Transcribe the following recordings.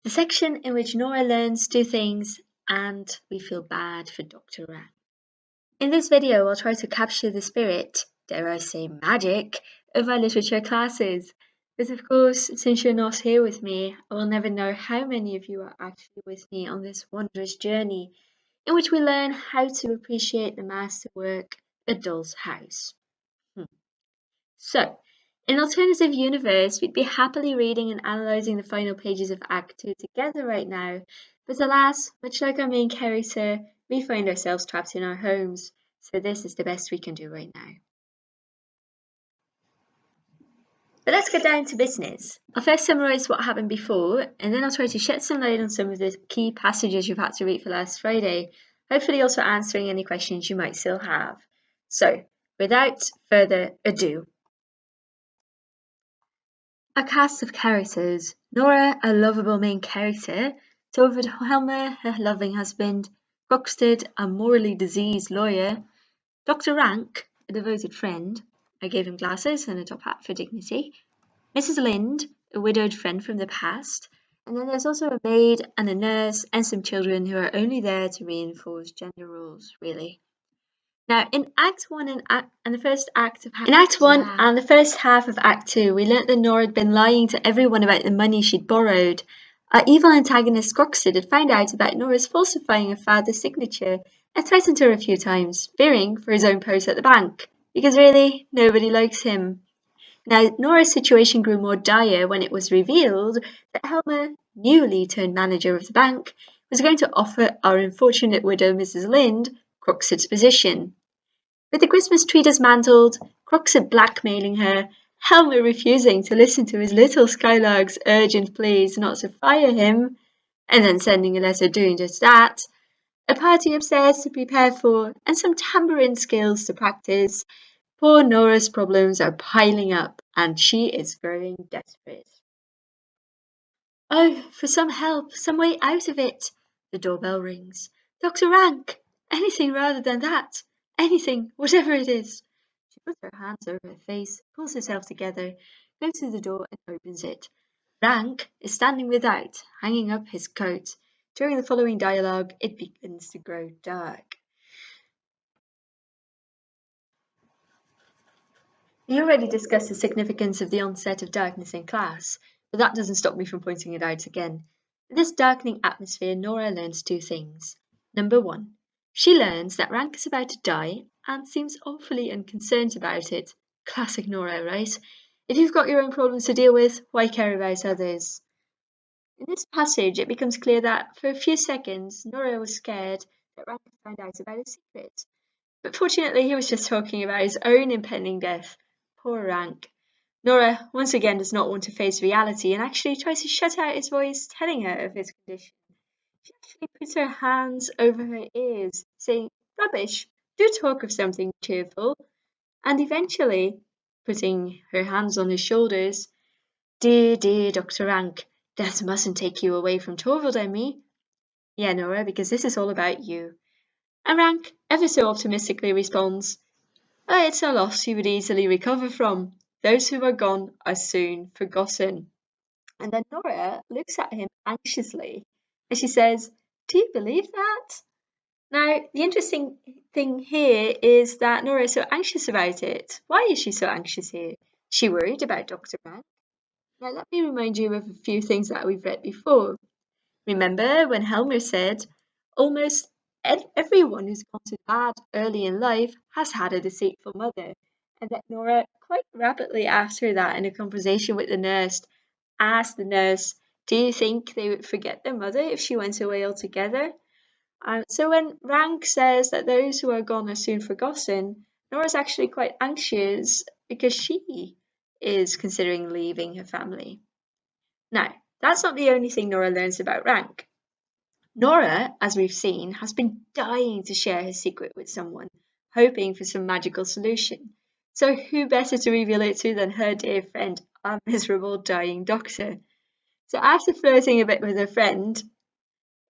the section in which Nora learns two things and we feel bad for Dr. Ran. In this video, I'll try to capture the spirit, dare I say magic, of my literature classes. But of course, since you're not here with me, I will never know how many of you are actually with me on this wondrous journey in which we learn how to appreciate the masterwork, A Doll's House. So, in an alternative universe, we'd be happily reading and analysing the final pages of Act 2 together right now, but alas, much like our main character, we find ourselves trapped in our homes, so this is the best we can do right now. But let's get down to business. I'll first summarise what happened before, and then I'll try to shed some light on some of the key passages you've had to read for last Friday, hopefully also answering any questions you might still have. So, without further ado, a cast of characters: Nora, a lovable main character; Torvald Helmer, her loving husband; Croxted, a morally diseased lawyer; Dr. Rank, a devoted friend. I gave him glasses and a top hat for dignity; Mrs. Lynde, a widowed friend from the past; and then there's also a maid and a nurse and some children who are only there to reinforce gender roles, really. Now, in Act 1 and the first half of Act 2, we learnt that Nora had been lying to everyone about the money she'd borrowed. Our evil antagonist Croxted had found out about Nora's falsifying her father's signature and threatened her a few times, fearing for his own post at the bank, because really, nobody likes him. Now, Nora's situation grew more dire when it was revealed that Helmer, newly turned manager of the bank, was going to offer our unfortunate widow Mrs. Lynde Croxted's position. With the Christmas tree dismantled, Croxted blackmailing her, Helmer refusing to listen to his little Skylark's urgent pleas not to fire him, and then sending a letter doing just that, a party upstairs to prepare for, and some tambourine skills to practice, poor Nora's problems are piling up, and she is growing desperate. Oh, for some help, some way out of it! The doorbell rings. Dr. Rank! Anything rather than that! Anything, whatever it is! She puts her hands over her face, pulls herself together, goes to the door and opens it. Rank is standing without, hanging up his coat. During the following dialogue, it begins to grow dark. We already discussed the significance of the onset of darkness in class, but that doesn't stop me from pointing it out again. In this darkening atmosphere, Nora learns two things. Number one, she learns that Rank is about to die and seems awfully unconcerned about it. Classic Nora, right? If you've got your own problems to deal with, why care about others? In this passage, it becomes clear that for a few seconds, Nora was scared that Rank had found out about his secret. But fortunately, he was just talking about his own impending death. Poor Rank. Nora once again does not want to face reality and actually tries to shut out his voice telling her of his condition. She actually puts her hands over her ears, saying, "Rubbish, do talk of something cheerful," and eventually, putting her hands on his shoulders, "Dear, dear Dr. Rank, death mustn't take you away from Torvald and me." "Yeah, Nora, because this is all about you." And Rank ever so optimistically responds, "Oh, it's a loss you would easily recover from. Those who are gone are soon forgotten." And then Nora looks at him anxiously and she says, "Do you believe that?" Now, the interesting thing here is that Nora is so anxious about it. Why is she so anxious here? Is she worried about Dr. Rank? Now, let me remind you of a few things that we've read before. Remember when Helmer said, "Almost everyone who's gone to bad early in life has had a deceitful mother," and that Nora quite rapidly after that in a conversation with the nurse asked the nurse, "Do you think they would forget their mother if she went away altogether?" So when Rank says that those who are gone are soon forgotten, Nora's actually quite anxious because she is considering leaving her family. Now, that's not the only thing Nora learns about Rank. Nora, as we've seen, has been dying to share her secret with someone, hoping for some magical solution. So who better to reveal it to than her dear friend, our miserable dying doctor? So after flirting a bit with her friend,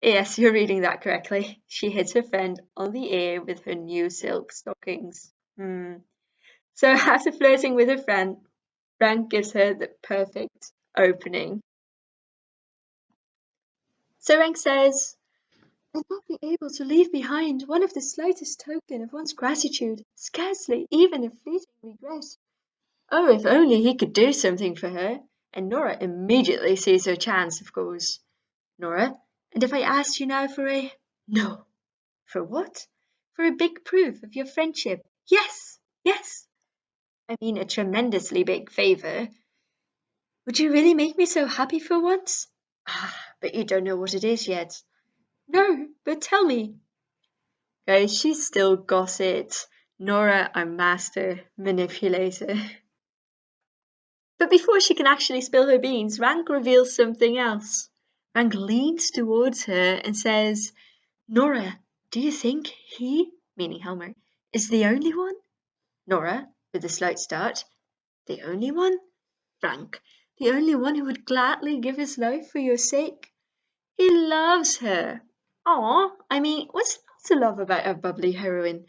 yes, you're reading that correctly, she hits her friend on the ear with her new silk stockings. So after flirting with her friend, Rank gives her the perfect opening. So Rank says, "And not be able to leave behind one of the slightest token of one's gratitude, scarcely even a fleeting regret. Oh, if only he could do something for her." And Nora immediately sees her chance, of course. "Nora, and if I asked you now for a—" "No." "For what?" "For a big proof of your friendship." "Yes, yes." "I mean a tremendously big favor." "Would you really make me so happy for once?" "Ah, but you don't know what it is yet." "No, but tell me." Guys, she's still got it. Nora, our master manipulator. But before she can actually spill her beans, Rank reveals something else. Rank leans towards her and says, "Nora, do you think he," meaning Helmer, "is the only one?" Nora, with a slight start, "The only one?" Rank, "The only one who would gladly give his life for your sake." He loves her. Aw, I mean, what's not to love about a bubbly heroine?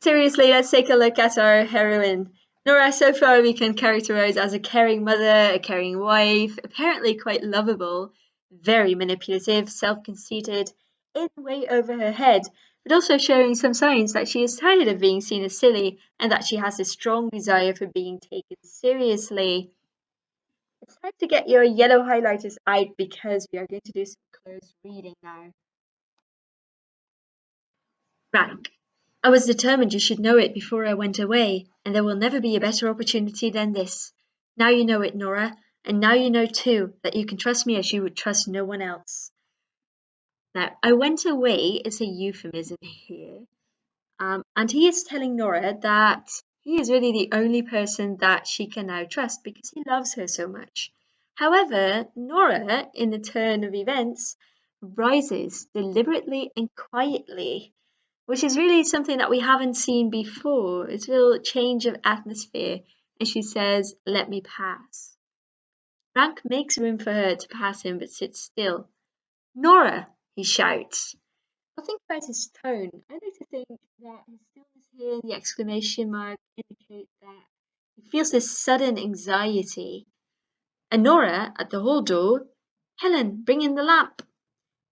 Seriously, let's take a look at our heroine. Nora, so far we can characterize as a caring mother, a caring wife, apparently quite lovable, very manipulative, self-conceited, in way over her head, but also showing some signs that she is tired of being seen as silly and that she has a strong desire for being taken seriously. It's time to get your yellow highlighters out because we are going to do some close reading now. Rank. I was determined you should know it before I went away, and there will never be a better opportunity than this. Now you know it, Nora, and now you know too that you can trust me as you would trust no one else. Now, I went away is a euphemism here, and he is telling Nora that he is really the only person that she can now trust because he loves her so much. However, Nora, in the turn of events, rises deliberately and quietly, which is really something that we haven't seen before. It's a real change of atmosphere, and she says, "Let me pass." Rank makes room for her to pass him, but sits still. "Nora!" he shouts. I think about his tone. I like to think that his stillness here, the exclamation mark, indicate that he feels this sudden anxiety. And Nora, at the hall door, "Helen, bring in the lamp."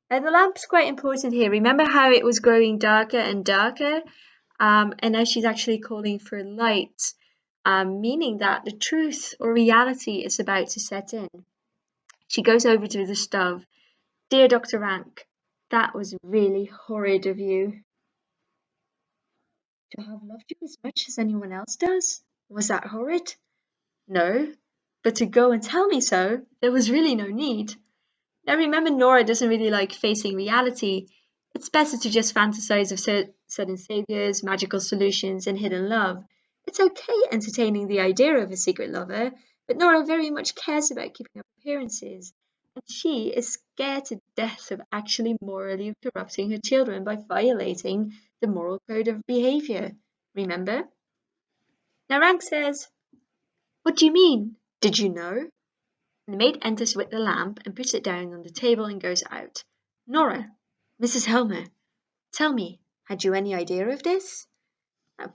And the lamp's quite important here. Remember how it was growing darker and darker? And now she's actually calling for light, meaning that the truth or reality is about to set in. She goes over to the stove. "Dear Dr. Rank, that was really horrid of you." "To have loved you as much as anyone else does? Was that horrid?" "No, but to go and tell me so, there was really no need." Now remember, Nora doesn't really like facing reality. It's better to just fantasize of certain saviors, magical solutions, and hidden love. It's okay entertaining the idea of a secret lover, but Nora very much cares about keeping up appearances, and she is scared to death of actually morally corrupting her children by violating the moral code of behavior. Remember? Now Rank says, "What do you mean? Did you know?" The maid enters with the lamp and puts it down on the table and goes out. "Nora, Mrs. Helmer, tell me, had you any idea of this?"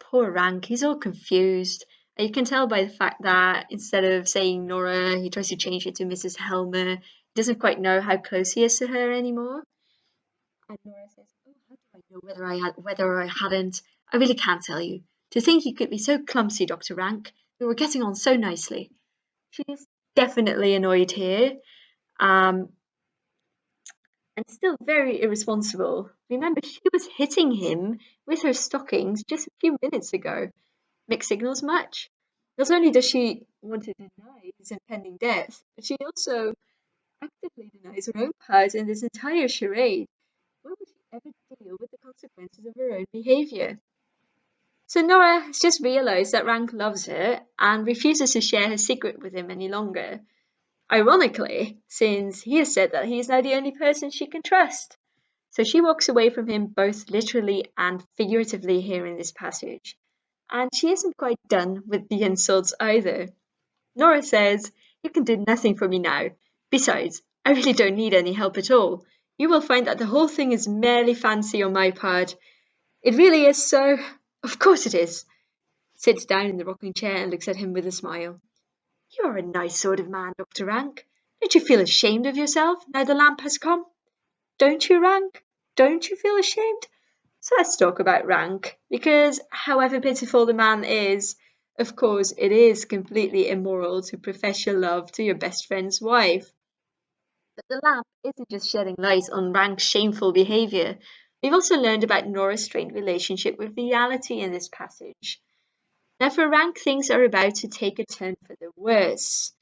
Poor Rank, he's all confused. And you can tell by the fact that instead of saying Nora, he tries to change it to Mrs. Helmer. He doesn't quite know how close he is to her anymore. And Nora says, "Oh, how do I know whether or hadn't? I really can't tell you. To think you could be so clumsy, Dr. Rank. We were getting on so nicely." She is definitely annoyed here. Um, and still very irresponsible. Remember, she was hitting him with her stockings just a few minutes ago. Mixed signals much. Not only does she want to deny his impending death, but she also actively denies her own part in this entire charade. Why would she ever deal with the consequences of her own behaviour? So Nora has just realised that Rank loves her and refuses to share her secret with him any longer. Ironically, since he has said that he is now the only person she can trust. So she walks away from him both literally and figuratively here in this passage. And she isn't quite done with the insults either. Nora says, "You can do nothing for me now. Besides, I really don't need any help at all. You will find that the whole thing is merely fancy on my part. It really is so. Of course it is." Sits down in the rocking chair and looks at him with a smile. "You are a nice sort of man, Dr. Rank. Don't you feel ashamed of yourself now the lamp has come? Don't you, Rank? Don't you feel ashamed? So let's talk about Rank, because however pitiful the man is, of course, it is completely immoral to profess your love to your best friend's wife. But the lamp isn't just shedding light on Rank's shameful behaviour. We've also learned about Nora's strained relationship with reality in this passage. Now, for Rank, things are about to take a turn for the worse.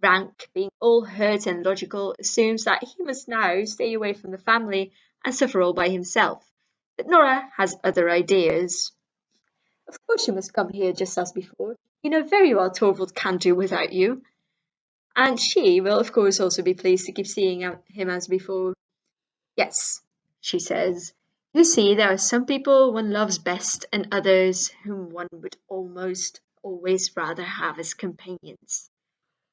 Rank, being all hurt and logical, assumes that he must now stay away from the family and suffer all by himself. But Nora has other ideas. Of course you must come here just as before. You know very well Torvald can't do without you. And she will, of course, also be pleased to keep seeing him as before. Yes, she says. You see, there are some people one loves best and others whom one would almost always rather have as companions.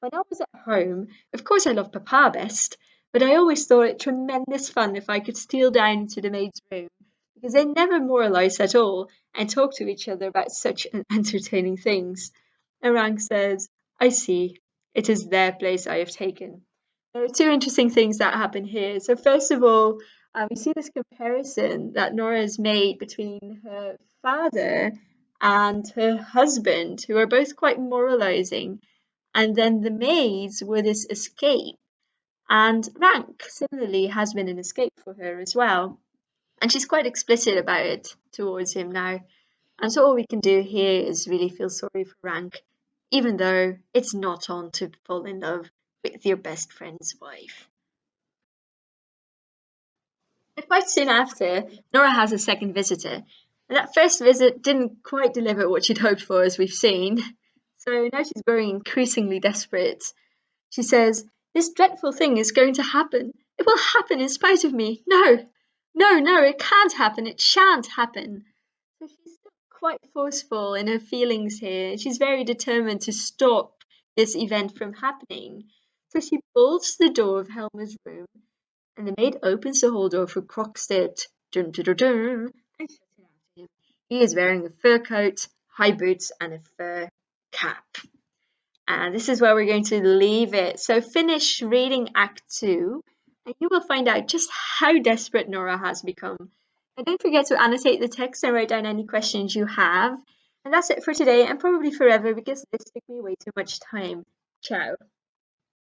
When I was at home, of course I loved Papa best, but I always thought it tremendous fun if I could steal down into the maid's room, because they never moralised at all and talked to each other about such entertaining things. And Rank says, I see, it is their place I have taken. There are two interesting things that happen here. So first of all, we see this comparison that Nora has made between her father and her husband, who are both quite moralising, and then the maids were this escape. And Rank, similarly, has been an escape for her as well. And she's quite explicit about it towards him now. And so all we can do here is really feel sorry for Rank, even though it's not on to fall in love with your best friend's wife. And quite soon after, Nora has a second visitor. And that first visit didn't quite deliver what she'd hoped for, as we've seen. So now she's growing increasingly desperate. She says, This dreadful thing is going to happen. It will happen in spite of me. No, no, no, it can't happen. It shan't happen. So she's still quite forceful in her feelings here. She's very determined to stop this event from happening. So she bolts the door of Helmer's room, and the maid opens the hall door for Crockstead. Dun, dun, dun, dun, and shuts it after him. He is wearing a fur coat, high boots, and a fur cap. And this is where we're going to leave it. So finish reading Act 2, and you will find out just how desperate Nora has become. And don't forget to annotate the text and write down any questions you have. And that's it for today, and probably forever, because this took me way too much time. Ciao.